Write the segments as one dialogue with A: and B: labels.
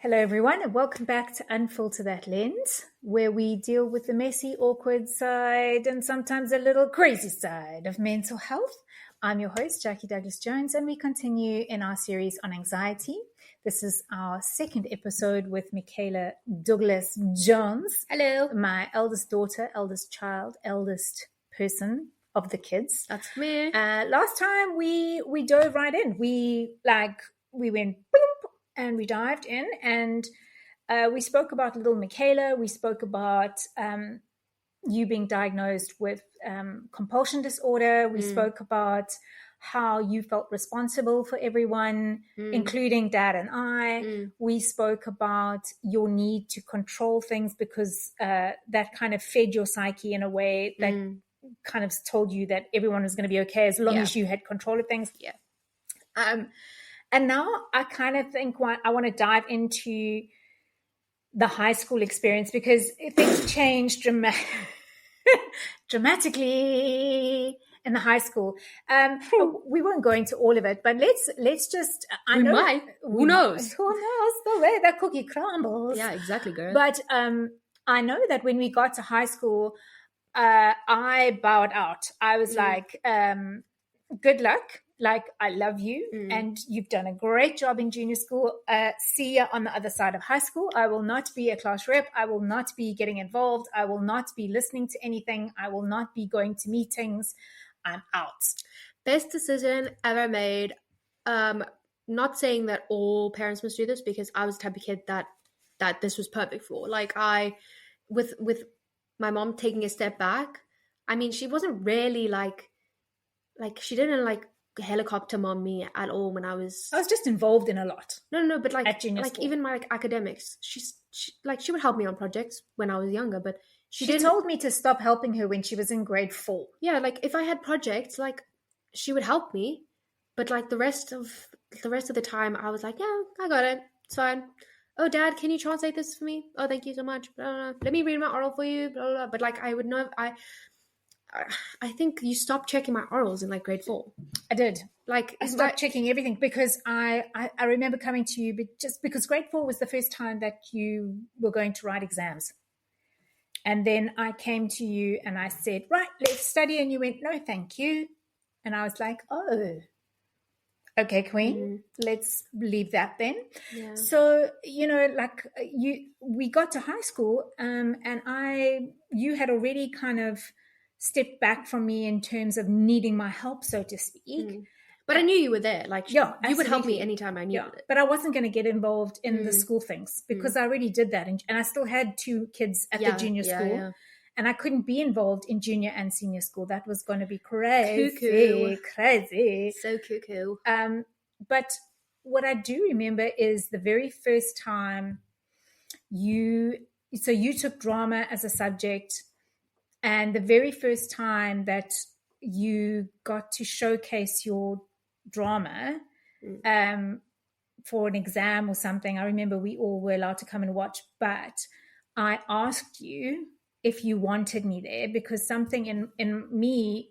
A: Hello, everyone, and welcome back to Unfilter That Lens, where we deal with the messy, awkward side and sometimes a little crazy side of mental health. I'm your host, Jackie Douglas-Jones, and we continue in our series on anxiety. This is our second episode with Michaela Douglas-Jones.
B: Hello.
A: My eldest daughter, eldest child, eldest person of the kids.
B: That's me.
A: Last time we dove right in. We went boom, and we dived in and we spoke about little Michaela. We spoke about you being diagnosed with compulsion disorder. We spoke about how you felt responsible for everyone, including Dad and I. We spoke about your need to control things because that kind of fed your psyche in a way that kind of told you that everyone was going to be okay as long as you had control of things. And now I kind of think I want to dive into the high school experience because things changed dramatically in the high school. We won't go into all of it, but let's just.
B: Who knows?
A: Who knows the way that cookie crumbles?
B: Yeah, exactly, girl.
A: But I know that when we got to high school, I bowed out. I was like, good luck. Like, I love you and you've done a great job in junior school. See ya on the other side of high school. I will not be a class rep. I will not be getting involved. I will not be listening to anything. I will not be going to meetings. I'm out.
B: Best decision ever made. Not saying that all parents must do this because I was the type of kid that this was perfect for. Like with my mom taking a step back, I mean, she wasn't really like she didn't like helicopter mom me at all when I was
A: just involved in a lot.
B: No, but
A: at junior school.
B: Even my academics, she would help me on projects when I was younger, but
A: she told me to stop helping her when she was in grade 4.
B: Yeah, like if I had projects, like she would help me, but like the rest of the time I was like, yeah, I got it, it's fine. Oh, Dad, can you translate this for me? Oh, thank you so much. Blah, blah, blah. Let me read my oral for you. Blah, blah, blah. But like I would know I think you stopped checking my orals in like grade 4.
A: I did.
B: Like
A: I stopped checking everything because I remember coming to you, but just because grade 4 was the first time that you were going to write exams. And then I came to you and I said, right, let's study. And you went, no, thank you. And I was like, oh, okay, Queen, let's leave that then. Yeah. So, we got to high school and you had already kind of stepped back from me in terms of needing my help, so to speak.
B: But I knew you were there. Like, you would help me anytime I needed it.
A: But I wasn't going to get involved in the school things because I already did that. And I still had 2 kids at the junior school. Yeah. And I couldn't be involved in junior and senior school. That was going to be crazy. Crazy.
B: So cuckoo.
A: But what I do remember is the very first time you took drama as a subject. And the very first time that you got to showcase your drama for an exam or something, I remember we all were allowed to come and watch, but I asked you if you wanted me there because something in me,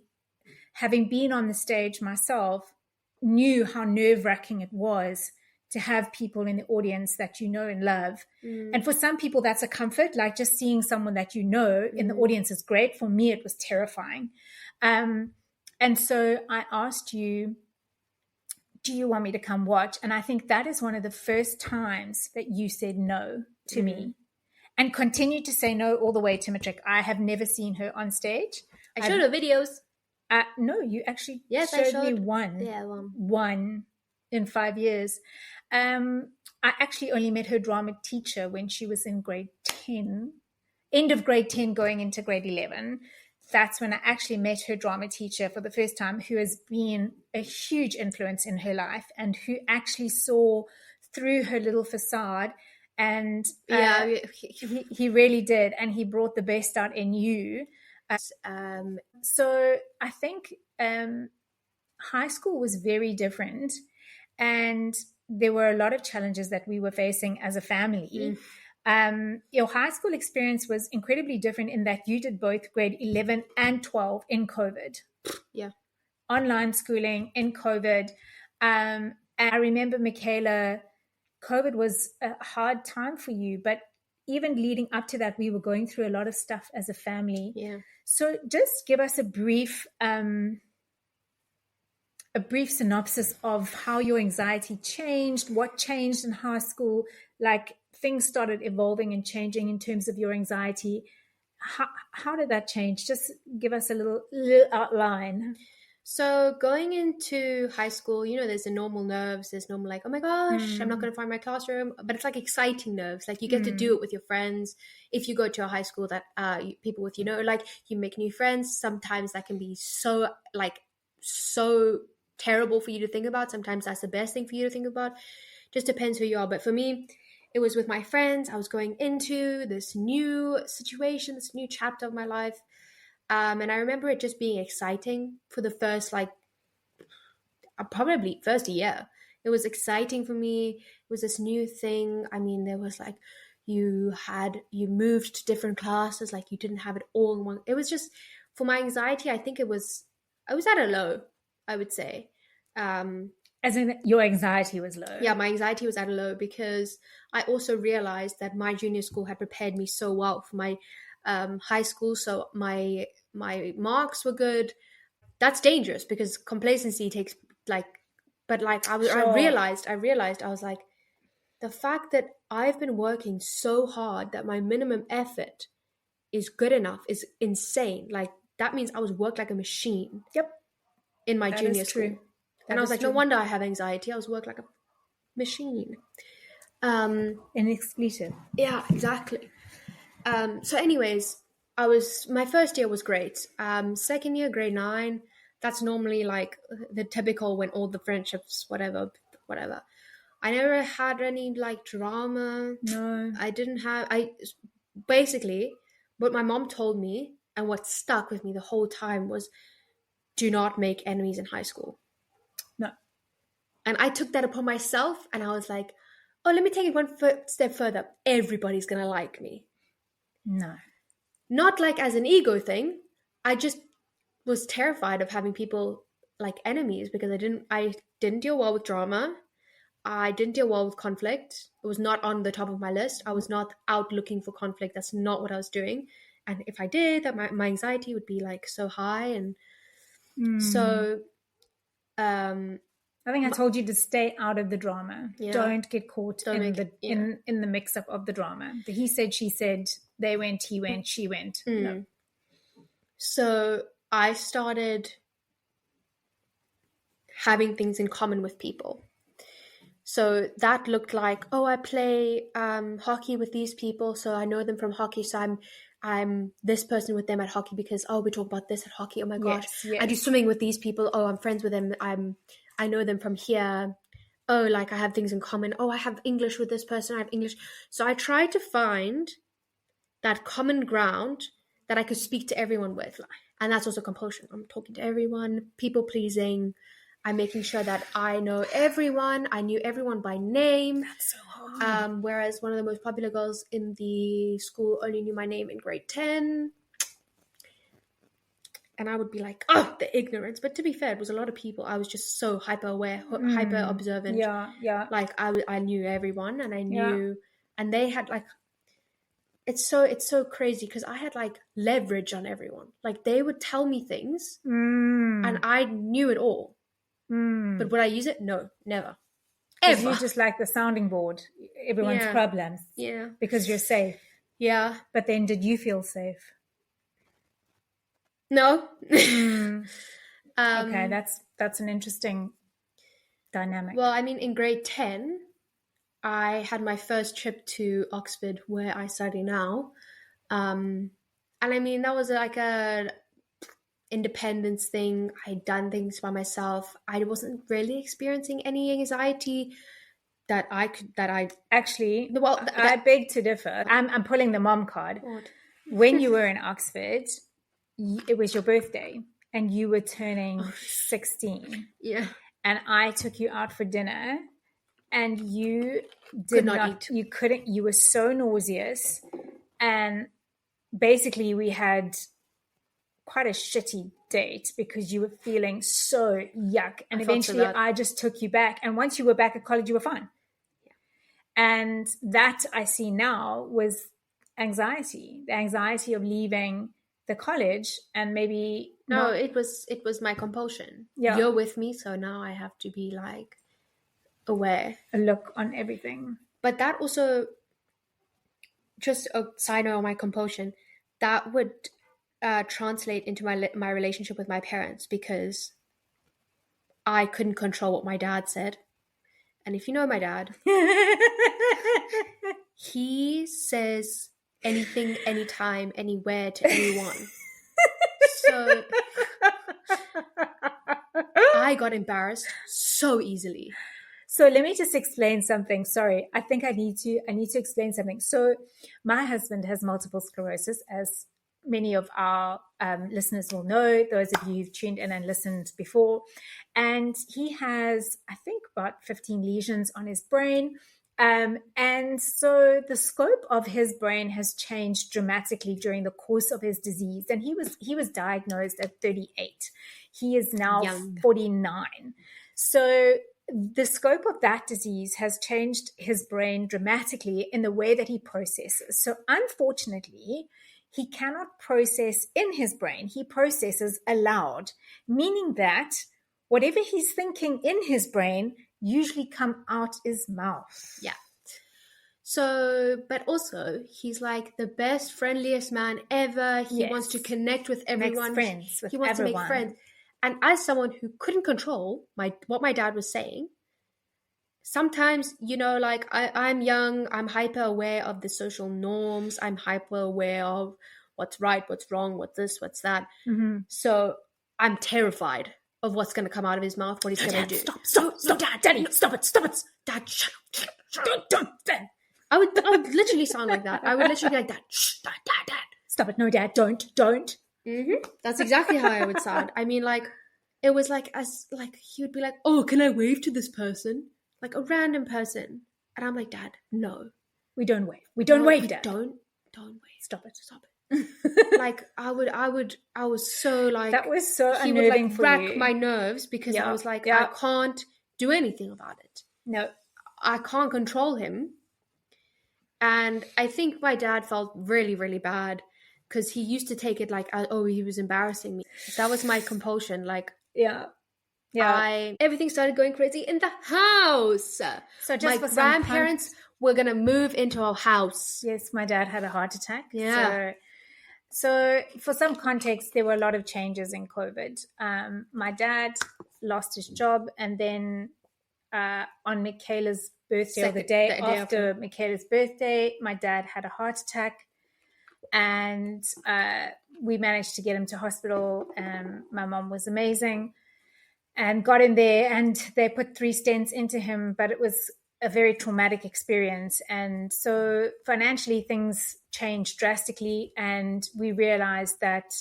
A: having been on the stage myself, knew how nerve-wracking it was to have people in the audience that you know and love. And for some people, that's a comfort, like just seeing someone that you know in the audience is great. For me, it was terrifying. And so I asked you, do you want me to come watch? And I think that is one of the first times that you said no to me and continued to say no all the way to matric. I have never seen her on stage.
B: I showed her videos.
A: No, you actually showed me one.
B: Yeah,
A: one in 5 years. I actually only met her drama teacher when she was in grade 10, end of grade 10 going into grade 11. That's when I actually met her drama teacher for the first time, who has been a huge influence in her life and who actually saw through her little facade. And he really did. And he brought the best out in you. So I think high school was very different. And there were a lot of challenges that we were facing as a family. Your high school experience was incredibly different in that you did both grade 11 and 12 in COVID.
B: Yeah.
A: Online schooling in COVID. And I remember Michaela COVID was a hard time for you, but even leading up to that, we were going through a lot of stuff as a family.
B: Yeah.
A: So just give us a brief synopsis of how your anxiety changed, what changed in high school, like things started evolving and changing in terms of your anxiety. How did that change? Just give us a little outline.
B: So going into high school, there's the normal nerves. There's normal like, oh my gosh, I'm not going to find my classroom. But it's like exciting nerves. Like you get to do it with your friends. If you go to a high school that people with, like you make new friends. Sometimes that can be so terrible for you to think about. Sometimes that's the best thing for you to think about. Just depends who you are. But for me, it was with my friends. I was going into this new situation, this new chapter of my life. And I remember it just being exciting for the first, probably first year. It was exciting for me. It was this new thing. I mean, there was like, you moved to different classes, like you didn't have it all in one. It was just, for my anxiety, I think I was at a low, I would say.
A: As in your anxiety was low?
B: Yeah, my anxiety was at a low because I also realized that my junior school had prepared me so well for my high school. So my marks were good. That's dangerous because complacency takes I realized I was like, the fact that I've been working so hard that my minimum effort is good enough is insane. Like that means I was worked like a machine.
A: Yep.
B: In my junior school. And I was like, no wonder I have anxiety. I was worked like a machine.
A: An expletive.
B: Yeah, exactly. So anyways, my first year was great. Second year, grade 9, that's normally like the typical when all the friendships, whatever. I never had any like drama.
A: No.
B: Basically, what my mom told me and what stuck with me the whole time was, do not make enemies in high school.
A: No.
B: And I took that upon myself and I was like, oh, let me take it one step further. Everybody's going to like me.
A: No.
B: Not like as an ego thing. I just was terrified of having people like enemies because I didn't deal well with drama. I didn't deal well with conflict. It was not on the top of my list. I was not out looking for conflict. That's not what I was doing. And if I did, that my anxiety would be like so high. And so
A: I think I told you to stay out of the drama. Yeah. Don't get caught in the mix up of the drama. The he said, she said, they went, he went, she went. No.
B: So I started having things in common with people. So that looked like, oh, I play hockey with these people, so I know them from hockey. So I'm this person with them at hockey because, oh, we talk about this at hockey. Oh my gosh. Yes. I do swimming with these people. Oh, I'm friends with them. I know them from here. Oh, like I have things in common. Oh, I have English with this person. I have English. So I tried to find that common ground that I could speak to everyone with. And that's also compulsion. I'm talking to everyone, people pleasing. I'm making sure that I know everyone. I knew everyone by name.
A: That's so hard.
B: Whereas one of the most popular girls in the school only knew my name in grade 10. And I would be like, oh, the ignorance. But to be fair, it was a lot of people. I was just so hyper aware, hyper observant.
A: Yeah.
B: Like I knew everyone and I knew, and they had like, it's so crazy because I had like leverage on everyone. Like they would tell me things and I knew it all. But would I use it? No, never.
A: Ever. You just like the sounding board, everyone's problems.
B: Yeah.
A: Because you're safe.
B: Yeah.
A: But then did you feel safe?
B: No.
A: Okay, that's an interesting dynamic.
B: Well, I mean, in grade 10, I had my first trip to Oxford, where I study now. And I mean, that was like a independence thing. I'd done things by myself. I wasn't really experiencing any anxiety that I
A: actually. Well, I beg to differ. I'm pulling the mom card. When you were in Oxford, it was your birthday and you were turning 16.
B: Yeah.
A: And I took you out for dinner and you did not eat. You couldn't, you were so nauseous. And basically we had quite a shitty date because you were feeling so yuck. And eventually I just took you back. And once you were back at college, you were fine. Yeah. And that I see now was anxiety, the anxiety of leaving the college and maybe
B: No,
A: not.
B: it was my compulsion.
A: Yeah.
B: You're with me, so now I have to be like aware.
A: A look on everything.
B: But that also, just a side note on my compulsion, that would translate into my relationship with my parents, because I couldn't control what my dad said. And if you know my dad, he says anything, anytime, anywhere to anyone. So I got embarrassed so easily.
A: So let me just explain something. Sorry, I think I need to explain something. So my husband has multiple sclerosis, as many of our listeners will know, those of you who've tuned in and listened before. And he has, I think, about 15 lesions on his brain. And so the scope of his brain has changed dramatically during the course of his disease. And he was diagnosed at 38. He is now
B: Young.
A: 49. So the scope of that disease has changed his brain dramatically in the way that he processes. So unfortunately, he cannot process in his brain. He processes aloud, meaning that whatever he's thinking in his brain usually come out his mouth.
B: Yeah. So, but also, he's like the best, friendliest man ever. He
A: Yes.
B: wants to connect with everyone.
A: Makes friends with
B: He wants
A: everyone.
B: to make friends. And as someone who couldn't control what my dad was saying, sometimes, like I'm young, I'm hyper aware of the social norms. I'm hyper aware of what's right, what's wrong, what's this, what's that.
A: Mm-hmm.
B: So I'm terrified of what's going to come out of his mouth, what he's going to do.
A: Stop, Dad, Daddy, no, stop it.
B: Dad, shut up.
A: Don't.
B: I would literally sound like that. I would literally be like, Dad, shh, Dad.
A: Stop it. No, Dad, don't.
B: Mm-hmm. That's exactly how I would sound. I mean, like, it was like, he would be like, oh, can I wave to this person? Like a random person. And I'm like, Dad, no.
A: We don't wave. We don't wave, Dad.
B: Don't wave.
A: Stop it.
B: Like, I was so like...
A: That was so
B: he
A: unnerving
B: would like
A: for
B: rack
A: you.
B: my nerves, because I was like,
A: Yeah.
B: I can't do anything about it.
A: No.
B: I can't control him. And I think my dad felt really, really bad, because he used to take it like, oh, he was embarrassing me. That was my compulsion. Like,
A: Yeah.
B: Everything started going crazy in the house.
A: So just
B: my
A: for
B: grandparents were going to move into our house.
A: Yes, my dad had a heart attack.
B: Yeah.
A: So for some context, there were a lot of changes in COVID. My dad lost his job, and then on Michaela's birthday, or the day after Michaela's birthday, my dad had a heart attack, and we managed to get him to hospital. My mom was amazing and got in there, and they put 3 stents into him, but it was a very traumatic experience. And so financially things changed drastically, and we realized that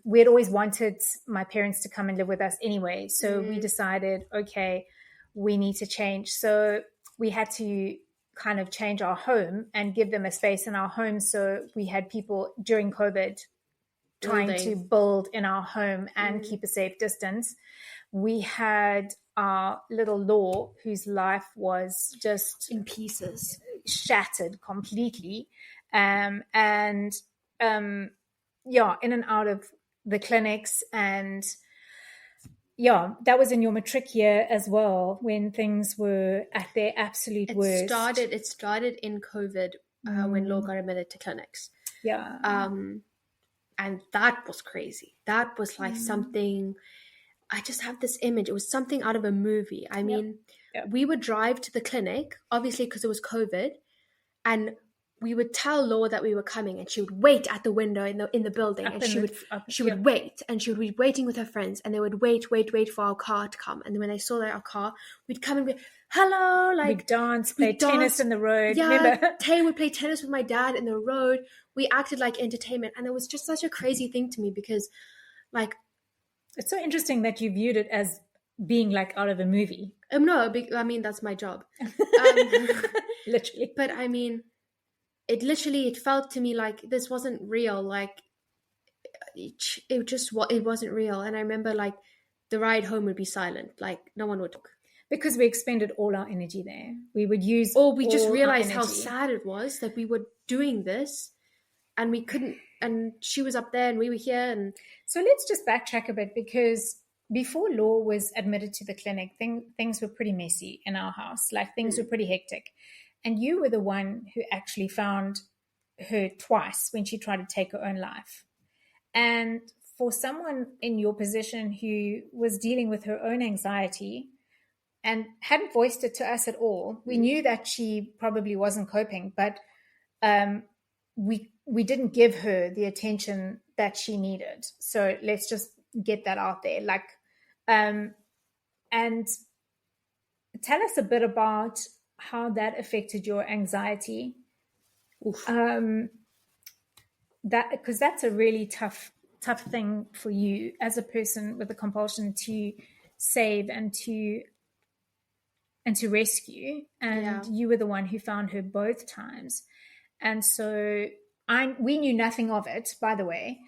A: we had always wanted my parents to come and live with us anyway. So we decided, okay, we need to change. So we had to kind of change our home and give them a space in our home. So we had people during COVID trying to build in our home and keep a safe distance. We had our little Law, whose life was just
B: in pieces,
A: shattered completely. In and out of the clinics. And that was in your matric year as well, when things were at their absolute worst.
B: It started in COVID, when Law got admitted to clinics.
A: Yeah.
B: And that was crazy. That was like something... I just have this image. It was something out of a movie. I mean, we would drive to the clinic, obviously because it was COVID, and we would tell Law that we were coming, and she would wait at the window in the building, and she would wait, and she would be waiting with her friends, and they would wait for our car to come. And then when they saw our car, we'd come and be, hello, like
A: we'd dance, play tennis in the road.
B: Yeah,
A: remember?
B: Tay would play tennis with my dad in the road. We acted like entertainment, and it was just such a crazy thing to me, because like...
A: It's so interesting that you viewed it as being like out of a movie.
B: No, I mean, that's my job.
A: Literally.
B: But I mean, it felt to me like this wasn't real. Like, it wasn't real. And I remember like the ride home would be silent. Like no one would talk.
A: because we expended all our energy there. We would use
B: Or we just
A: all our
B: realized how
A: energy.
B: sad it was that we were doing this and we couldn't, and she was up there and we were here. And
A: So let's just backtrack a bit, because before Law was admitted to the clinic, things were pretty messy in our house. Like, things were pretty hectic. And you were the one who actually found her twice when she tried to take her own life. And for someone in your position who was dealing with her own anxiety and hadn't voiced it to us at all, we knew that she probably wasn't coping, but we didn't give her the attention that she needed. So let's just get that out there. Like, and tell us a bit about how that affected your anxiety. That, because that's a really tough thing for you as a person with a compulsion to save and to rescue. And you were the one who found her both times. And so we knew nothing of it, by the way.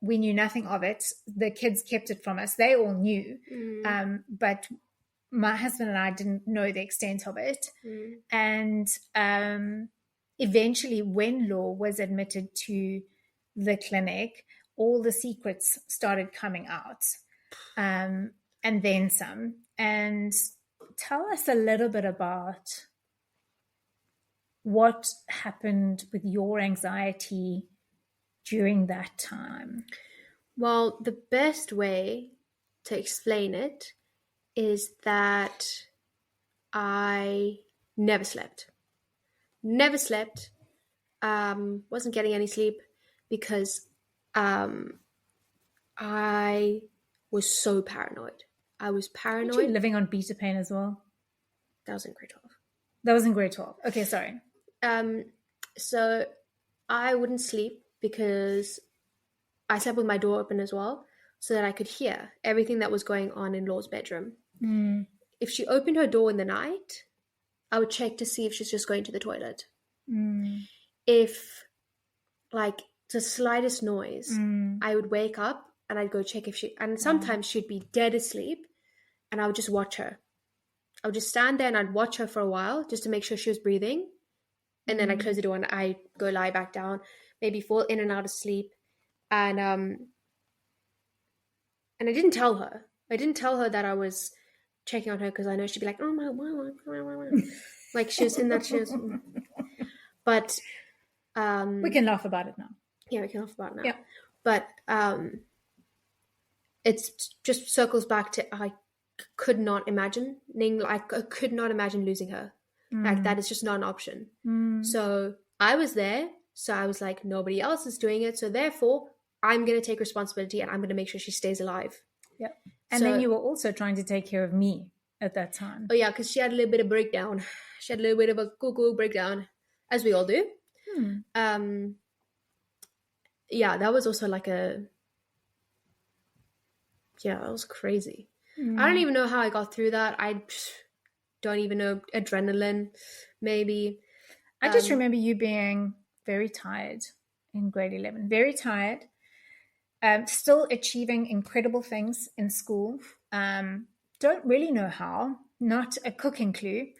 A: We knew nothing of it. The kids kept it from us. They all knew. But my husband and I didn't know the extent of it. And eventually, when Law was admitted to the clinic, all the secrets started coming out, and then some. And tell us a little bit about what happened with your anxiety during that time.
B: Well, the best way to explain it is that I never slept. Wasn't getting any sleep because I was so paranoid. I was paranoid.
A: Weren't you living on beta pain as well?
B: That was in grade 12.
A: That was in grade 12. Okay, sorry.
B: So I wouldn't sleep because I slept with my door open as well, so that I could hear everything that was going on in Law's bedroom. If she opened her door in the night, I would check to see if she's just going to the toilet. If, like, the slightest noise, I would wake up and I'd go check if and sometimes she'd be dead asleep and I would just watch her. I would just stand there and I'd watch her for a while just to make sure she was breathing. And then I'd close the door and I'd go lie back down, maybe fall in and out of sleep. And I didn't tell her. I didn't tell her that I was checking on her because I know she'd be like, oh my, like she was in that. But
A: we can laugh about it now.
B: Yeah, we can laugh about it now.
A: Yeah.
B: But it's just circles back to I could not imagine losing her. Like, that is just not an option. So I was there. So I was like, nobody else is doing it. So therefore, I'm going to take responsibility and I'm going to make sure she stays alive.
A: Yeah. And then you were also trying to take care of me at that time.
B: Oh, yeah, because she had a little bit of breakdown. She had a little bit of a cuckoo breakdown, as we all do. Yeah, that was also like that was crazy. I don't even know how I got through that. I don't even know. Adrenaline, maybe.
A: I just remember you being very tired in grade 11. Very tired. Still achieving incredible things in school. Don't really know how. Not a cooking clue.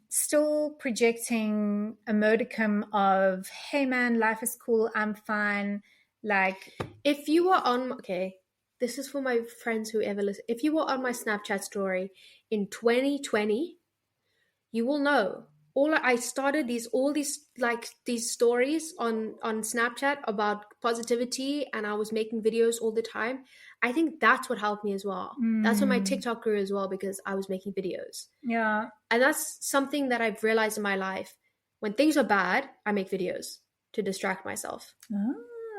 A: Still projecting a modicum of, hey man, life is cool, I'm fine. Like,
B: if you were on, okay, this is for my friends who ever listen. If you were on my Snapchat story in 2020, you will know. I started these stories on Snapchat about positivity, and I was making videos all the time. I think that's what helped me as well. That's what my TikTok grew as well, because I was making videos.
A: Yeah.
B: And that's something that I've realized in my life. When things are bad, I make videos to distract myself.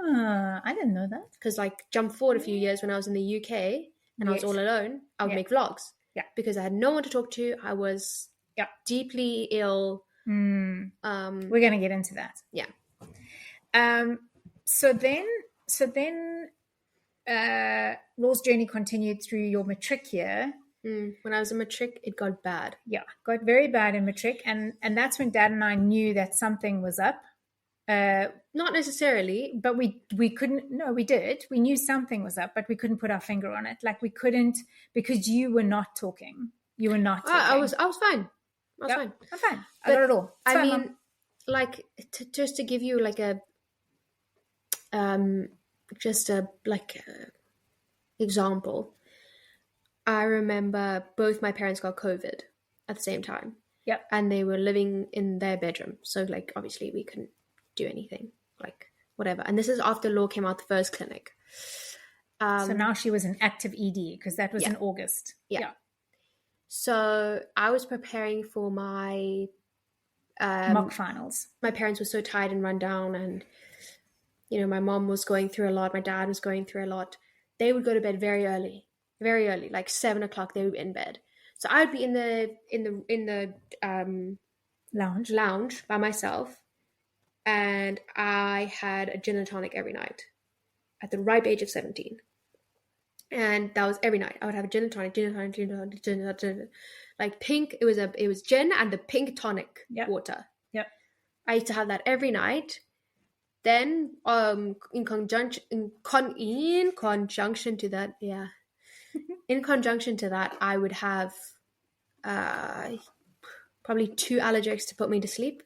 A: I didn't know that.
B: Because, like, jump forward a few years when I was in the UK and I was all alone, I would make vlogs. Yeah. Because I had no one to talk to. I was deeply ill.
A: We're going to get into that.
B: Yeah.
A: So then Law's journey continued through your matric year.
B: When I was in matric, it got bad.
A: Yeah, got very bad in matric. And that's when Dad and I knew that something was up.
B: Not necessarily.
A: But we couldn't. No, we did. We knew something was up, but we couldn't put our finger on it. Like we couldn't, because you were not talking. You were not talking.
B: I was fine. I was
A: Yep,
B: fine.
A: I'm fine. I got it all. It's
B: I
A: fine,
B: mean,
A: Mom.
B: like just to give you like a example. I remember both my parents got COVID at the same time.
A: Yep.
B: And they were living in their bedroom. So like obviously we couldn't do anything. Like whatever. And this is after Law came out the first clinic.
A: So now she was in active ED because that was in August.
B: Yeah. So I was preparing for my
A: mock finals.
B: My parents were so tired and run down, and my mom was going through a lot. My dad was going through a lot. They would go to bed very early, like 7 o'clock. They would be in bed. So I would be in the lounge by myself, and I had a gin and tonic every night at the ripe age of 17. And that was every night. I would have a gin and tonic, like pink. It was gin and the pink tonic water.
A: Yep.
B: I used to have that every night. Then, in conjunction to that, in conjunction to that, I would have probably 2 Allergex to put me to sleep,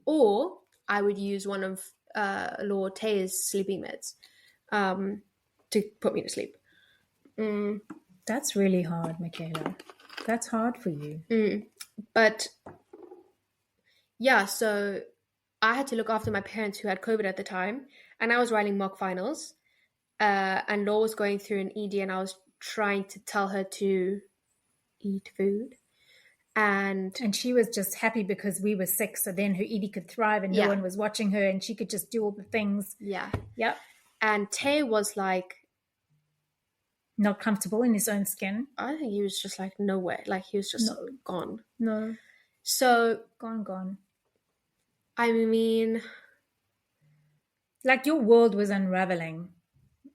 B: or I would use one of Lord Tay's sleeping meds to put me to sleep.
A: That's really hard, Michaela. That's hard for you.
B: But yeah, so I had to look after my parents who had COVID at the time, and I was writing mock finals, and Law was going through an ED, and I was trying to tell her to eat food. And
A: she was just happy because we were sick, so then her ED could thrive and no one was watching her, and she could just do all the things.
B: Yeah.
A: Yep.
B: And Tay was like,
A: not comfortable in his own skin.
B: I think he was just like, no way. Like, he was just gone.
A: No.
B: So
A: gone.
B: I mean,
A: like, your world was unraveling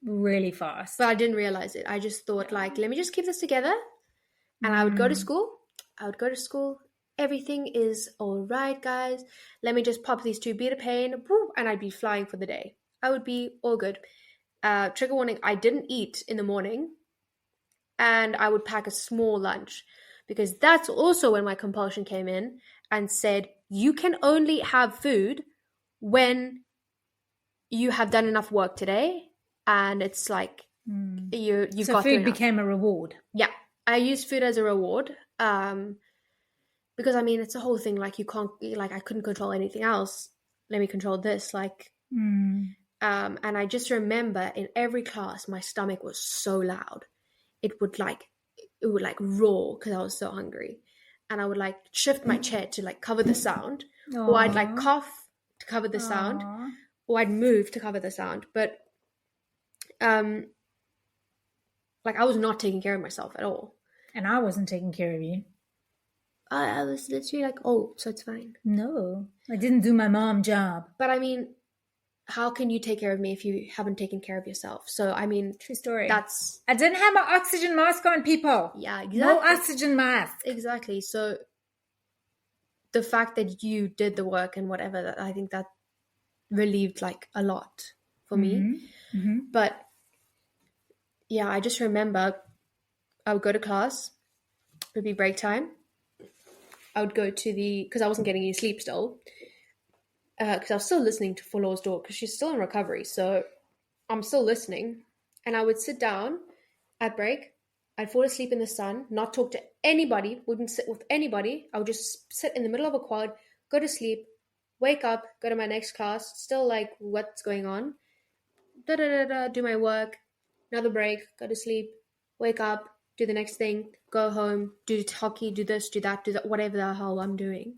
A: really fast.
B: But I didn't realize it. I just thought, like, let me just keep this together. And I would go to school. Everything is all right, guys. Let me just pop these 2 beta pain, and I'd be flying for the day. I would be all good. Trigger warning, I didn't eat in the morning, and I would pack a small lunch, because that's also when my compulsion came in and said, you can only have food when you have done enough work today, and it's like you've
A: so
B: got
A: food became a reward.
B: Yeah, I used food as a reward, because I mean, it's a whole thing. Like, you can't, like, I couldn't control anything else. Let me control this, like. And I just remember in every class, my stomach was so loud. It would roar because I was so hungry. And I would like shift my chair to like cover the sound. Aww. Or I'd like cough to cover the sound. Or I'd move to cover the sound. But like, I was not taking care of myself at all.
A: And I wasn't taking care of you.
B: I was literally like, oh, so it's fine.
A: No, I didn't do my mom job.
B: But I mean, how can you take care of me if you haven't taken care of yourself? So, I mean,
A: true story.
B: I
A: didn't have my oxygen mask on, people.
B: Yeah, exactly.
A: No oxygen mask.
B: Exactly. So, the fact that you did the work and whatever, I think that relieved like a lot for me. But yeah, I just remember I would go to class. It would be break time. I would go to because I wasn't getting any sleep still. Because I was still listening to For Law's Door, because she's still in recovery, so I'm still listening. And I would sit down at break. I'd fall asleep in the sun, not talk to anybody, wouldn't sit with anybody. I would just sit in the middle of a quad, go to sleep, wake up, go to my next class, still like, what's going on? Do my work, another break, go to sleep, wake up, do the next thing, go home, do hockey, do this, do that, whatever the hell I'm doing.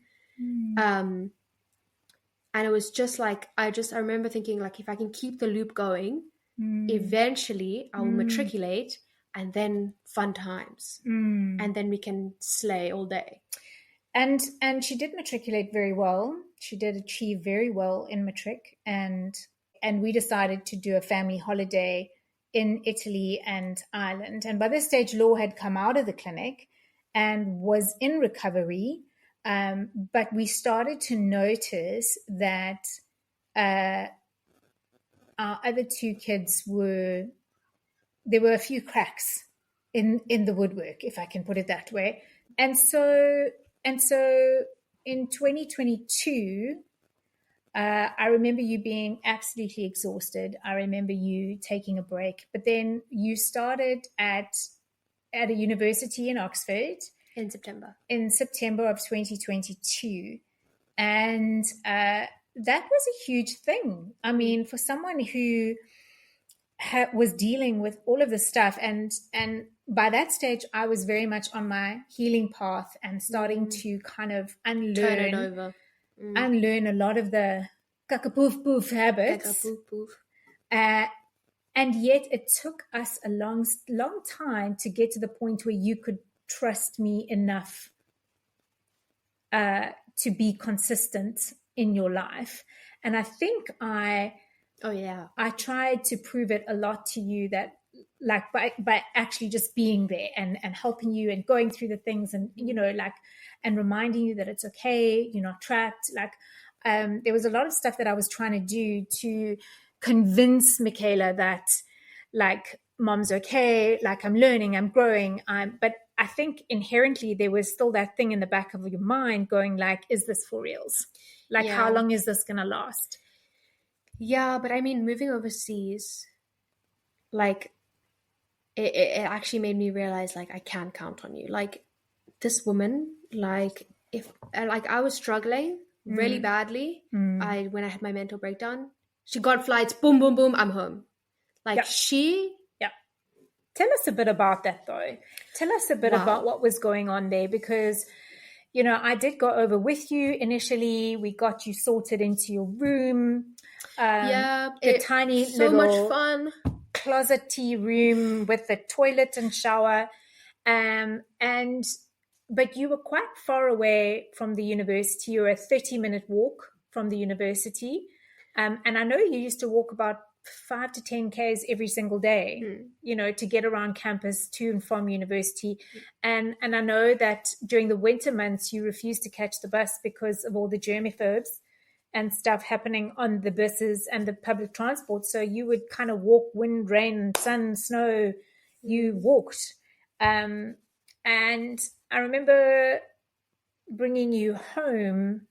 B: And it was just like, I remember thinking, like, if I can keep the loop going, eventually I will matriculate, and then fun times. And then we can slay all day.
A: And she did matriculate very well. She did achieve very well in matric. And we decided to do a family holiday in Italy and Ireland. And by this stage, Law had come out of the clinic and was in recovery. But we started to notice that our other two kids there were a few cracks in the woodwork, if I can put it that way. And so in 2022, I remember you being absolutely exhausted. I remember you taking a break, but then you started at a university in Oxford
B: in September
A: of 2022, and that was a huge thing. I mean, for someone who was dealing with all of this stuff, and by that stage I was very much on my healing path and starting to kind of
B: turn it over,
A: unlearn a lot of the kakapoof poof habits. And yet it took us a long time to get to the point where you could trust me enough to be consistent in your life. And I think I tried to prove it a lot to you, that like by actually just being there and helping you and going through the things, and and reminding you that it's okay, you're not trapped. Like there was a lot of stuff that I was trying to do to convince Michaela that like mom's okay, like I'm learning, I'm growing, but I think inherently there was still that thing in the back of your mind going like, is this for reals? Like how long is this gonna last?
B: Yeah, but I mean, moving overseas, like it actually made me realize like I can count on you. Like this woman, like if like I was struggling really badly, when I had my mental breakdown, she got flights, boom, boom, boom, I'm home. Like
A: Tell us a bit about that though. Tell us a bit about what was going on there, because I did go over with you initially. We got you sorted into your room. Tiny
B: so
A: little
B: much fun
A: closet-y room with the toilet and shower. But you were quite far away from the university. You were a 30-minute walk from the university. And I know you used to walk about 5 to 10 Ks every single day, to get around campus to and from university. And I know that during the winter months, you refused to catch the bus because of all the germaphobes and stuff happening on the buses and the public transport. So you would kind of walk, wind, rain, sun, snow, you walked. And I remember bringing you home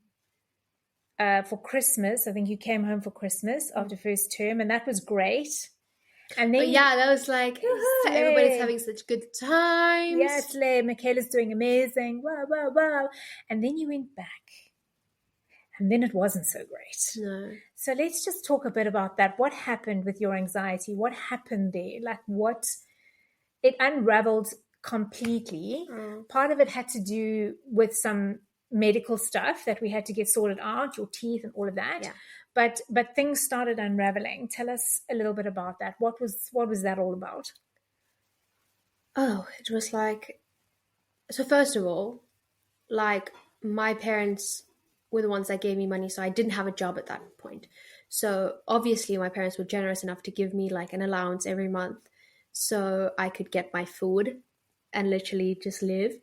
A: for Christmas. I think you came home for Christmas after first term, and that was great. And then
B: that was like everybody's having such good times.
A: Yes, Michaela's doing amazing. Wow, wow, wow. And then you went back. And then it wasn't so great.
B: No.
A: So let's just talk a bit about that. What happened with your anxiety? What happened there? Like it unraveled completely. Part of it had to do with some medical stuff that we had to get sorted out, your teeth and all of that. Yeah. But things started unraveling. Tell us a little bit about that. What was that all about?
B: Oh, it was like, so first of all, like my parents were the ones that gave me money, so I didn't have a job at that point. So obviously my parents were generous enough to give me like an allowance every month so I could get my food and literally just live.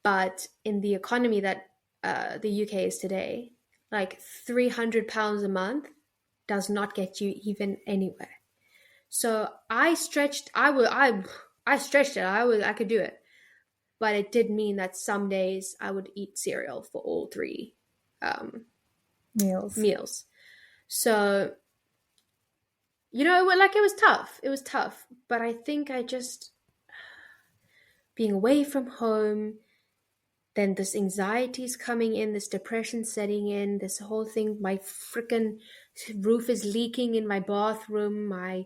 B: But in the economy that the UK is today, like £300 a month does not get you even anywhere. So I stretched it. I could do it. But it did mean that some days I would eat cereal for all 3 meals. So, like it was tough. It was tough. But I think being away from home, then this anxiety is coming in, this depression setting in, this whole thing, my freaking roof is leaking in my bathroom, my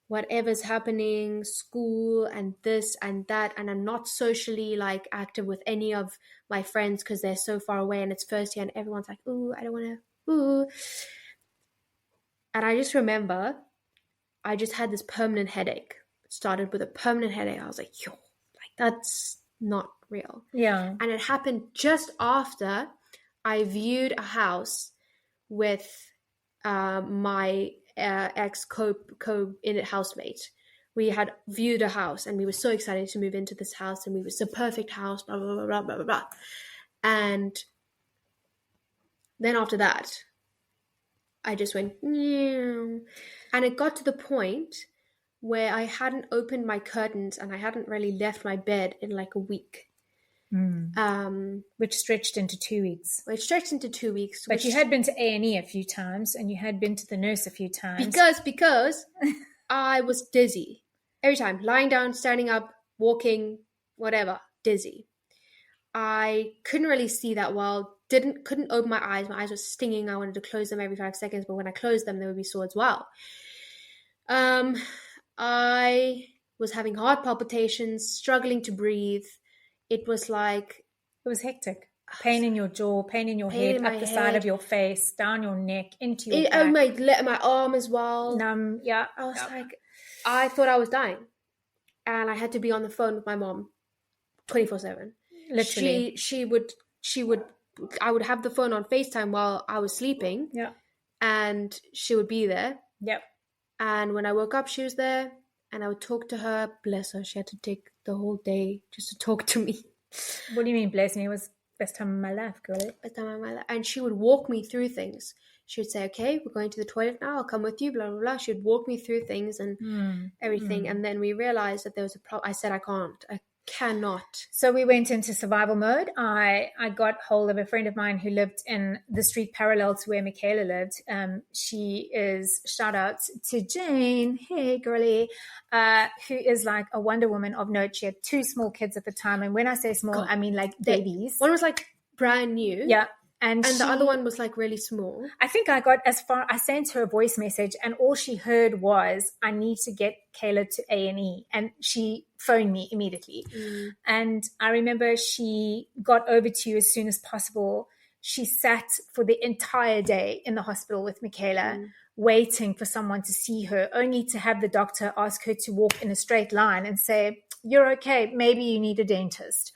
B: whatever's happening, school and this and that, and I'm not socially like active with any of my friends because they're so far away and it's first year and everyone's like, ooh, I don't want to, ooh. And I just remember I just had this permanent headache. It started with a permanent headache. I was like, yo, like that's not real.
A: Yeah.
B: And it happened just after I viewed a house with my ex co-in housemate, we had viewed a house and we were so excited to move into this house, and it's a perfect house, blah, blah, blah, blah, blah, blah, blah. And then after that, I just went, and it got to the point where I hadn't opened my curtains and I hadn't really left my bed in like a week.
A: Which stretched into 2 weeks.
B: It stretched into 2 weeks.
A: But you had been to A&E a few times, and you had been to the nurse a few times.
B: Because I was dizzy. Every time, lying down, standing up, walking, whatever, dizzy. I couldn't really see that well. Couldn't open my eyes. My eyes were stinging. I wanted to close them every 5 seconds, but when I closed them, they would be sore as well. I was having heart palpitations, struggling to breathe. It was
A: hectic. Pain in your jaw, pain in your head, up the side of your face, down your neck, into your back.
B: My arm as well.
A: Numb, yeah.
B: I was I thought I was dying. And I had to be on the phone with my mom 24/7.
A: Literally.
B: I would have the phone on FaceTime while I was sleeping.
A: Yeah.
B: And she would be there.
A: Yep.
B: And when I woke up, she was there. And I would talk to her. Bless her. She had to take the whole day just to talk to me.
A: What do you mean, bless me? It was best time of my life, girl.
B: Best time of my life. And she would walk me through things. She would say, okay, we're going to the toilet now. I'll come with you, blah, blah, blah. She would walk me through things and everything. And then we realized that there was a problem. I said, I cannot.
A: So we went into survival mode. I got hold of a friend of mine who lived in the street parallel to where Michaela lived. She is, shout out to Jane, hey girlie, who is like a Wonder Woman of note. She had 2 small kids at the time. And when I say small, I mean like babies.
B: One was like brand new.
A: Yeah.
B: And the other one was like really small.
A: I think I got I sent her a voice message and all she heard was, I need to get Kayla to A&E. And she phoned me immediately. And I remember she got over to you as soon as possible. She sat for the entire day in the hospital with Michaela, waiting for someone to see her, only to have the doctor ask her to walk in a straight line and say, you're okay, maybe you need a dentist.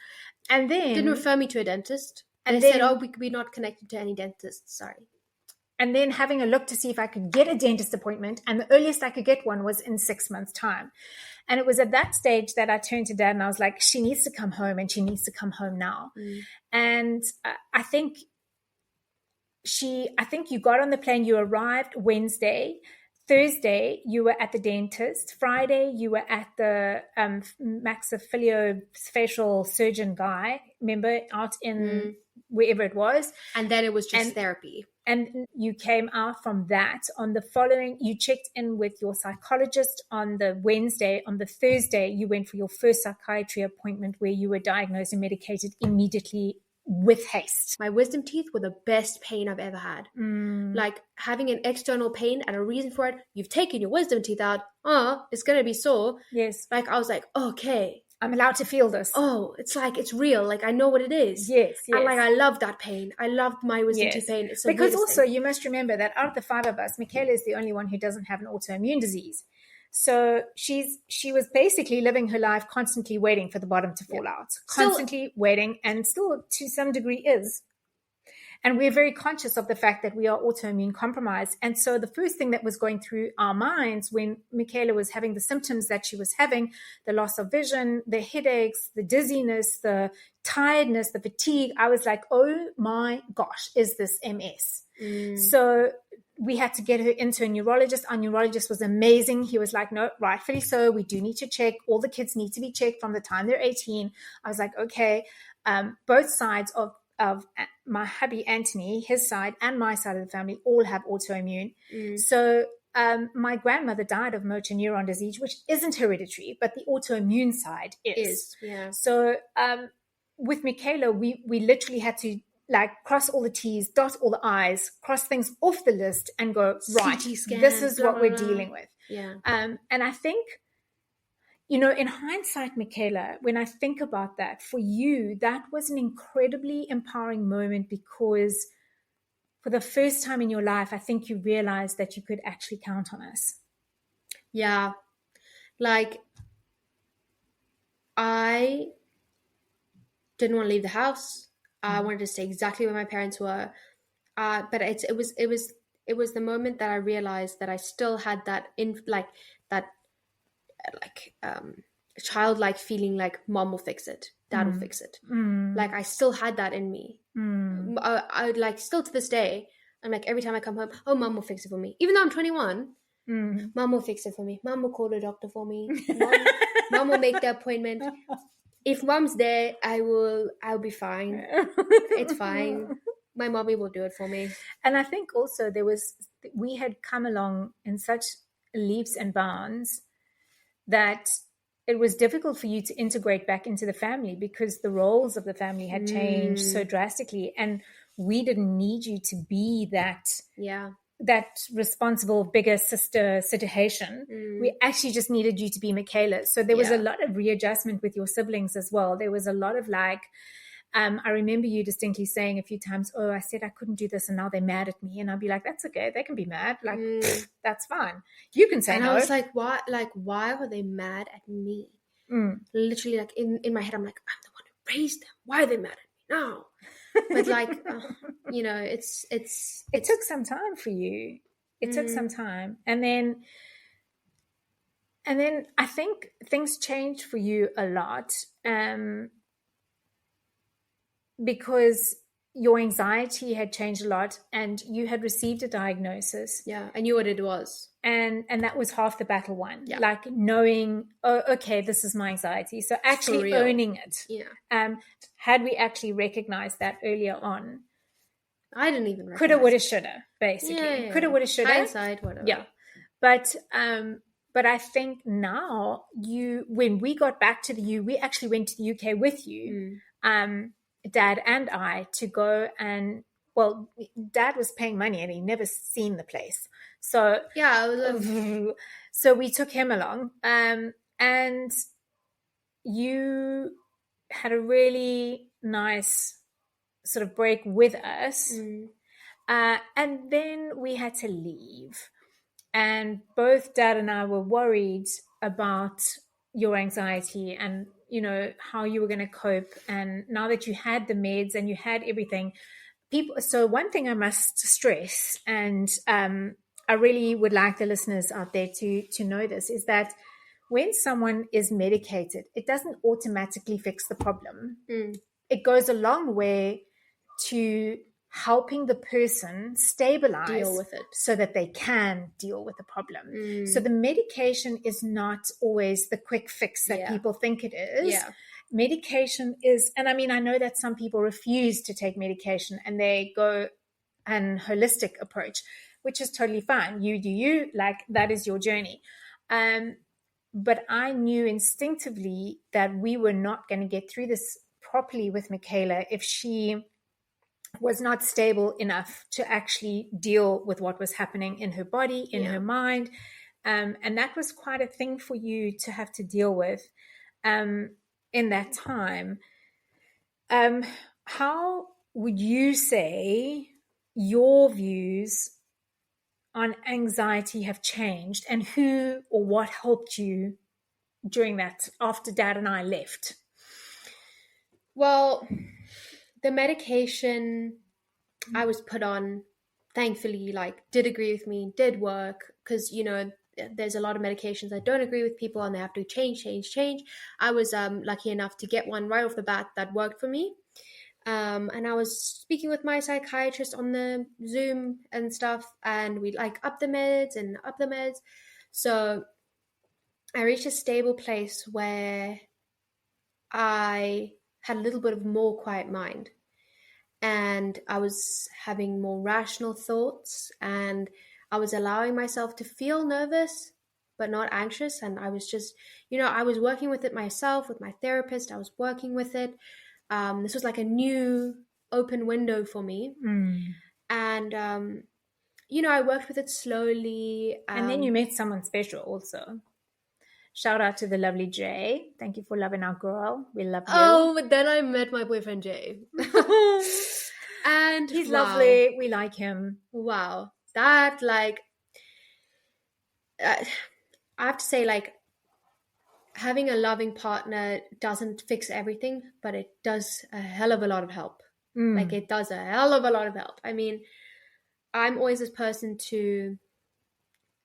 A: And then...
B: Didn't refer me to a dentist. And they said, we're not connected to any dentist, sorry.
A: And then having a look to see if I could get a dentist appointment. And the earliest I could get one was in 6 months' time. And it was at that stage that I turned to Dad and I was like, she needs to come home and she needs to come home now. And I think you got on the plane, you arrived Wednesday. Thursday, you were at the dentist. Friday, you were at the maxillofacial surgeon guy, remember, out in wherever it was.
B: And then it was just therapy.
A: And you came out from that. On the following, you checked in with your psychologist on the Wednesday. On the Thursday, you went for your first psychiatry appointment where you were diagnosed and medicated immediately with haste.
B: My wisdom teeth were the best pain I've ever had. Like having an external pain and a reason for it. You've taken your wisdom teeth out. It's going to be sore.
A: Yes.
B: Like I was like, okay.
A: I'm allowed to feel this.
B: Oh, it's like, it's real. Like I know what it is.
A: Yes.
B: And like, I love that pain. I love my wisdom teeth pain. It's
A: because also you must remember that out of the 5 of us, Michaela is the only one who doesn't have an autoimmune disease. So she was basically living her life constantly waiting for the bottom to fall out, constantly waiting, and still to some degree is. And we're very conscious of the fact that we are autoimmune compromised. And so the first thing that was going through our minds when Michaela was having the symptoms that she was having, the loss of vision, the headaches, the dizziness, the tiredness, the fatigue, I was like, oh my gosh, is this MS? So we had to get her into a neurologist. Our neurologist was amazing. He was like, no, rightfully so. We do need to check. All the kids need to be checked from the time they're 18. I was like, okay. Both sides of my hubby, Anthony, his side and my side of the family all have autoimmune. So my grandmother died of motor neuron disease, which isn't hereditary, but the autoimmune side is.
B: Yeah.
A: So with Michaela, we literally had to like cross all the T's, dot all the I's, cross things off the list and go, right,
B: scan,
A: this is
B: blah,
A: what we're
B: blah, blah.
A: dealing with.
B: Yeah.
A: And I think, you know, in hindsight, Michaela, when I think about that, for you, that was an incredibly empowering moment because for the first time in your life, I think you realized that you could actually count on us.
B: Yeah. Like, I didn't want to leave the house. I wanted to stay exactly where my parents were. But it was the moment that I realized that I still had that like childlike feeling like mom will fix it, dad will fix it. Like I still had that in me. I would like still to this day. I'm like every time I come home, oh, mom will fix it for me. Even though I'm 21, mom will fix it for me. Mom will call the doctor for me. Mom will make the appointment. If mom's there, I'll be fine. It's fine. My mommy will do it for me.
A: And I think also we had come along in such leaps and bounds that it was difficult for you to integrate back into the family because the roles of the family had changed so drastically, and we didn't need you to be that responsible bigger sister situation. We actually just needed you to be Michaela. So there was a lot of readjustment with your siblings as well. There was a lot of like, I remember you distinctly saying a few times, oh, I said I couldn't do this and now they're mad at me. And I'll be like, that's okay. They can be mad. Like, that's fine. You can say
B: and
A: no.
B: I was like, why? Like, why were they mad at me? Literally, like in my head, I'm like, I'm the one who raised them. Why are they mad at me now? But like, you know, it
A: took some time for you. It took some time. And then I think things changed for you a lot. Because your anxiety had changed a lot and you had received a diagnosis.
B: Yeah, I knew what it was.
A: And that was half the battle won. Yeah. Like knowing, oh, okay, this is my anxiety. So actually owning it.
B: Yeah.
A: Had we actually recognized that earlier on,
B: I didn't even recognize
A: coulda, woulda, shoulda, basically.
B: Yeah.
A: Coulda, woulda, shoulda.
B: Hindsight, whatever.
A: Yeah. But I think now when we got back to we actually went to the UK with you. Dad and I to go and, well, Dad was paying money and he never seen the place. So so we took him along, and you had a really nice sort of break with us. And then we had to leave. And both Dad and I were worried about your anxiety and, you know, how you were going to cope. And now that you had the meds and you had everything, so one thing I must stress, and I really would like the listeners out there to know this, is that when someone is medicated, it doesn't automatically fix the problem. It goes a long way to helping the person stabilize,
B: deal with it,
A: so that they can deal with the problem. So the medication is not always the quick fix that people think it is. Medication is, and I mean, I know that some people refuse to take medication and they go an holistic approach, which is totally fine. You do you, like, that is your journey. But I knew instinctively that we were not going to get through this properly with Michaela if she was not stable enough to actually deal with what was happening in her body, in her mind. And that was quite a thing for you to have to deal with in that time. How would you say your views on anxiety have changed, and who or what helped you during that after Dad and I left?
B: Well, the medication I was put on, thankfully, like, did agree with me, did work, because, you know, there's a lot of medications that don't agree with people and they have to change. I was lucky enough to get one right off the bat that worked for me. And I was speaking with my psychiatrist on the Zoom and stuff, and we like up the meds. So I reached a stable place where I had a little bit of more quiet mind, and I was having more rational thoughts, and I was allowing myself to feel nervous but not anxious. And I was just, you know, I was working with it myself with my therapist. I was working with it. This was like a new open window for me. And you know, I worked with it slowly.
A: And then you met someone special also. Shout out to the lovely Jay. Thank you for loving our girl. We love you.
B: Oh, but then I met my boyfriend Jay. And
A: he's lovely. We like him.
B: Wow. That, like, I have to say, like, having a loving partner doesn't fix everything, but it does a hell of a lot of help. Like, it does a hell of a lot of help. I mean, I'm always this person to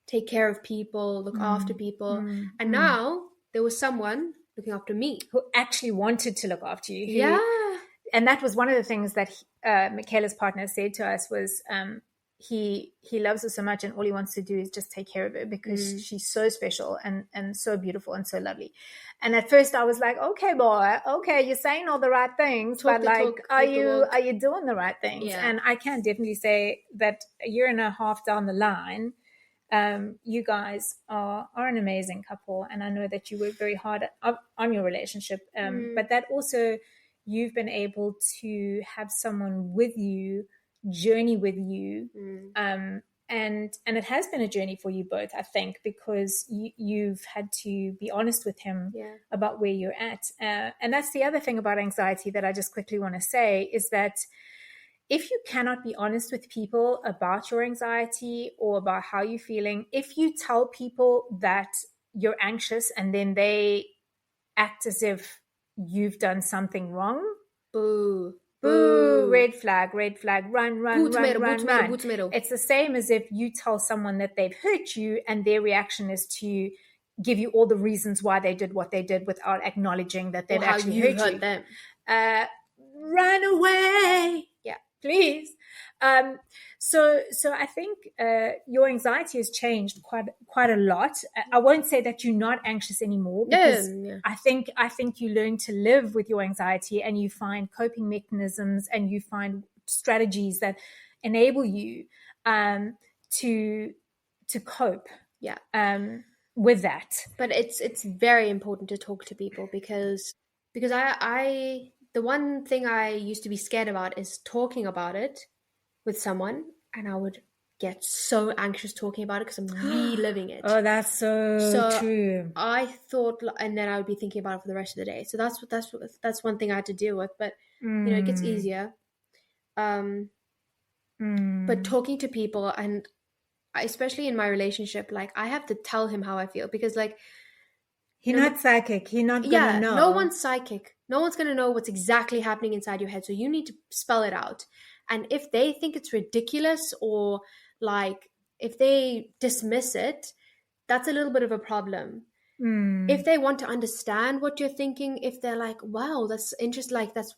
B: take care of people, look after people. And now there was someone looking after me.
A: Who actually wanted to look after you.
B: Yeah.
A: And that was one of the things that Michaela's partner said to us was he loves her so much, and all he wants to do is just take care of her because she's so special and so beautiful and so lovely. And at first I was like, okay, boy, okay, you're saying all the right things, but like, are you doing the right things?
B: Yeah.
A: And I can definitely say that a year and a half down the line, you guys are an amazing couple, and I know that you work very hard on your relationship, but that also you've been able to have someone with you, journey with you, and it has been a journey for you both, I think, because you've had to be honest with him about where you're at, and that's the other thing about anxiety that I just quickly want to say is that if you cannot be honest with people about your anxiety or about how you're feeling, if you tell people that you're anxious and then they act as if you've done something wrong,
B: boo,
A: red flag, run. It's the same as if you tell someone that they've hurt you and their reaction is to give you all the reasons why they did what they did without acknowledging that they've actually hurt you.
B: Them.
A: Run away.
B: Yeah.
A: Please. So I think your anxiety has changed quite a lot. I won't say that you're not anxious anymore, because I think you learn to live with your anxiety, and you find coping mechanisms, and you find strategies that enable you to cope. With that.
B: But it's very important to talk to people because I the one thing I used to be scared about is talking about it with someone, and I would get so anxious talking about it because I'm reliving it.
A: Oh, that's so true.
B: I thought, and then I would be thinking about it for the rest of the day. So that's one thing I had to deal with. But you know, it gets easier. But talking to people, and especially in my relationship, like I have to tell him how I feel, because like
A: he's not psychic. He's not gonna know.
B: No one's psychic. No one's gonna know what's exactly happening inside your head. So you need to spell it out. And if they think it's ridiculous, or like if they dismiss it, that's a little bit of a problem. If they want to understand what you're thinking, if they're like, wow, that's interesting, like that's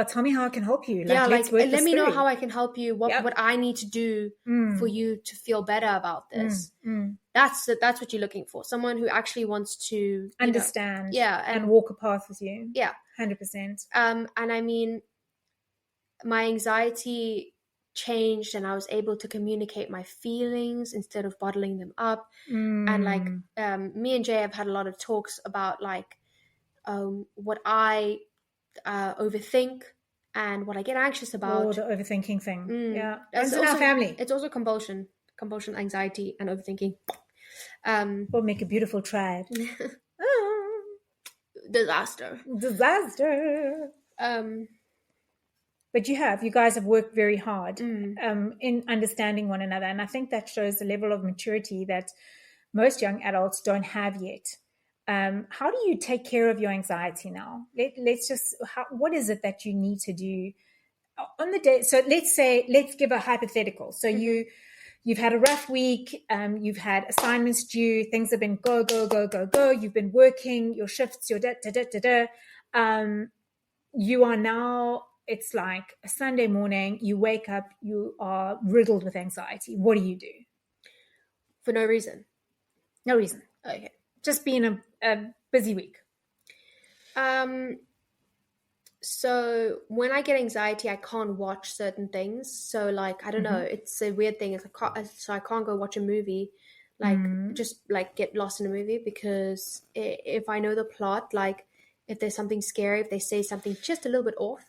A: tell me how I can help you.
B: Let me know how I can help you, what I need to do for you to feel better about this. That's what you're looking for. Someone who actually wants to
A: understand and walk a path with you. 100%.
B: And I mean, my anxiety changed, and I was able to communicate my feelings instead of bottling them up. And like me and Jay have had a lot of talks about like what I overthink and what I get anxious about.
A: Oh, the overthinking thing.
B: It's
A: in our family.
B: It's also compulsion, anxiety, and overthinking.
A: We'll make a beautiful triad.
B: Disaster.
A: But you guys have worked very hard in understanding one another. And I think that shows a level of maturity that most young adults don't have yet. How do you take care of your anxiety now? What is it that you need to do on the day? So let's give a hypothetical. So you've had a rough week. You've had assignments due. Things have been go. You've been working your shifts, your you are now, it's like a Sunday morning, you wake up, you are riddled with anxiety. What do you do?
B: For no reason.
A: No reason.
B: Okay.
A: Just being a busy week.
B: So when I get anxiety, I can't watch certain things. So like, I don't know, it's a weird thing. So I can't go watch a movie, like just like get lost in a movie, because if I know the plot, like if there's something scary, if they say something just a little bit off,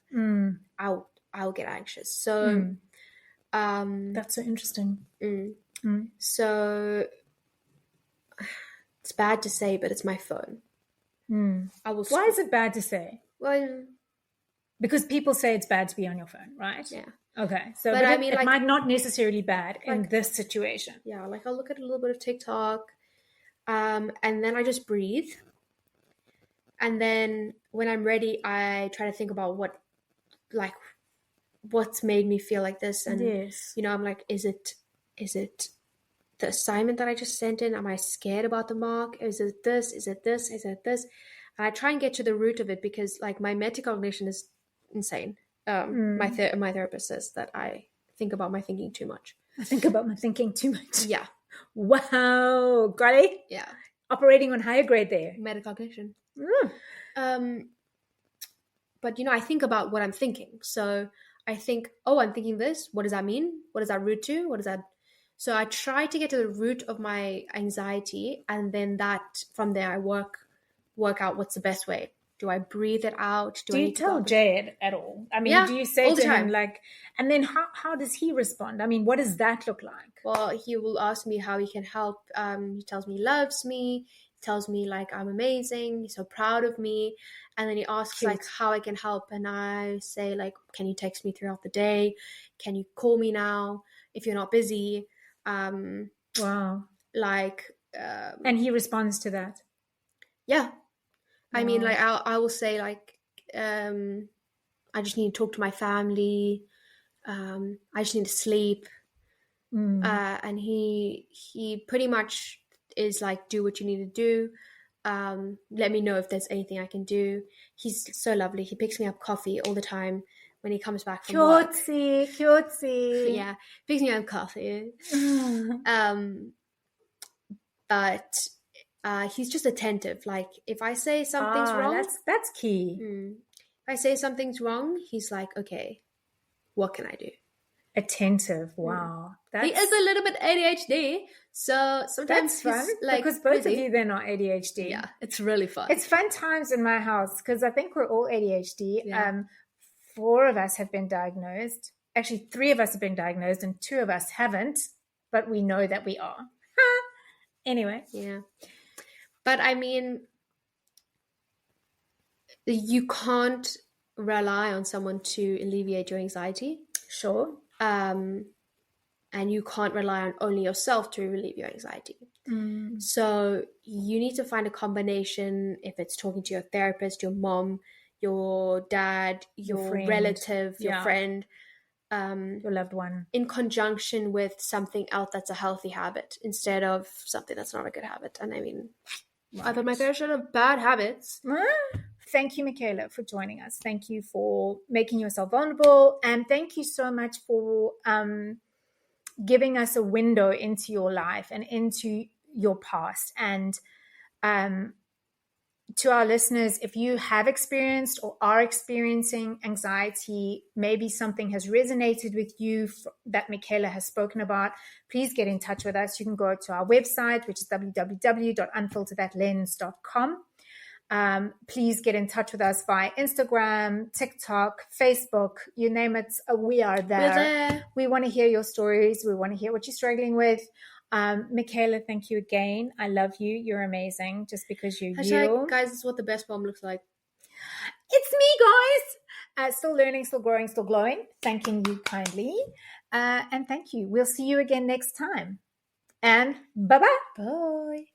B: I'll get anxious. So
A: that's so interesting.
B: So it's bad to say, but it's my phone.
A: Why is it bad to say?
B: Well,
A: because people say it's bad to be on your phone, right?
B: Yeah.
A: Okay. So but I mean, it might not necessarily bad in this situation.
B: Yeah, like I'll look at a little bit of TikTok, and then I just breathe. And then when I'm ready, I try to think about what's made me feel like this. And, you know, I'm like, is it the assignment that I just sent in? Am I scared about the mark? Is it this? Is it this? Is it this? And I try and get to the root of it, because like my metacognition is insane. My therapist says that I think about my thinking too much.
A: I think about my thinking too much.
B: Yeah.
A: Wow, Grady.
B: Yeah.
A: Operating on higher grade there.
B: Metacognition. But I think about what I'm thinking. So I think, oh, I'm thinking this. What does that mean? What does that root to? What does that? So I try to get to the root of my anxiety, and then from there I work out what's the best way. Do I breathe it out?
A: Do you tell Jade at all? I mean, do you say
B: all the
A: to
B: time.
A: him like, and then how does he respond? I mean, what does that look like?
B: Well, he will ask me how he can help. He tells me he loves me. He tells me like I'm amazing. He's so proud of me. And then he asks like how I can help. And I say like, can you text me throughout the day? Can you call me now if you're not busy?
A: Wow.
B: Like,
A: and he responds to that.
B: Yeah. I mean, like I will say like, I just need to talk to my family. I just need to sleep. And he pretty much is like, do what you need to do. Let me know if there's anything I can do. He's so lovely. He picks me up coffee all the time when he comes back from work.
A: Cutesy.
B: Yeah, picks me up coffee. But he's just attentive. Like if I say something's wrong,
A: that's key.
B: If I say something's wrong, he's like, okay, what can I do?
A: Attentive. Wow.
B: He is a little bit ADHD, so sometimes
A: that's fun.
B: Like
A: because both of you, they're not ADHD.
B: Yeah, it's really fun.
A: It's fun times in my house because I think we're all ADHD. Yeah. 4 of us have been diagnosed. Actually, 3 of us have been diagnosed and 2 of us haven't, but we know that we are. Anyway.
B: Yeah. But I mean, you can't rely on someone to alleviate your anxiety.
A: Sure.
B: And you can't rely on only yourself to relieve your anxiety. So you need to find a combination, if it's talking to your therapist, your mom, your dad, your relative, your friend,
A: your loved one,
B: in conjunction with something else that's a healthy habit instead of something that's not a good habit. And I mean, I thought my parents should have bad habits.
A: Thank you, Michaela, for joining us. Thank you for making yourself vulnerable. And thank you so much for giving us a window into your life and into your past. And to our listeners, if you have experienced or are experiencing anxiety, maybe something has resonated with you that Michaela has spoken about, please get in touch with us. You can go to our website, which is www.unfilterthatlens.com. Please get in touch with us via Instagram, TikTok, Facebook, you name it. We are there.
B: We're there.
A: We want to hear your stories. We want to hear what you're struggling with. Michaela, thank you again. I love you. You're amazing. Just because you're you.
B: Guys, this is what the best mom looks like.
A: It's me, guys. Still learning, still growing, still glowing. Thanking you kindly. And thank you. We'll see you again next time. And bye-bye.
B: Bye.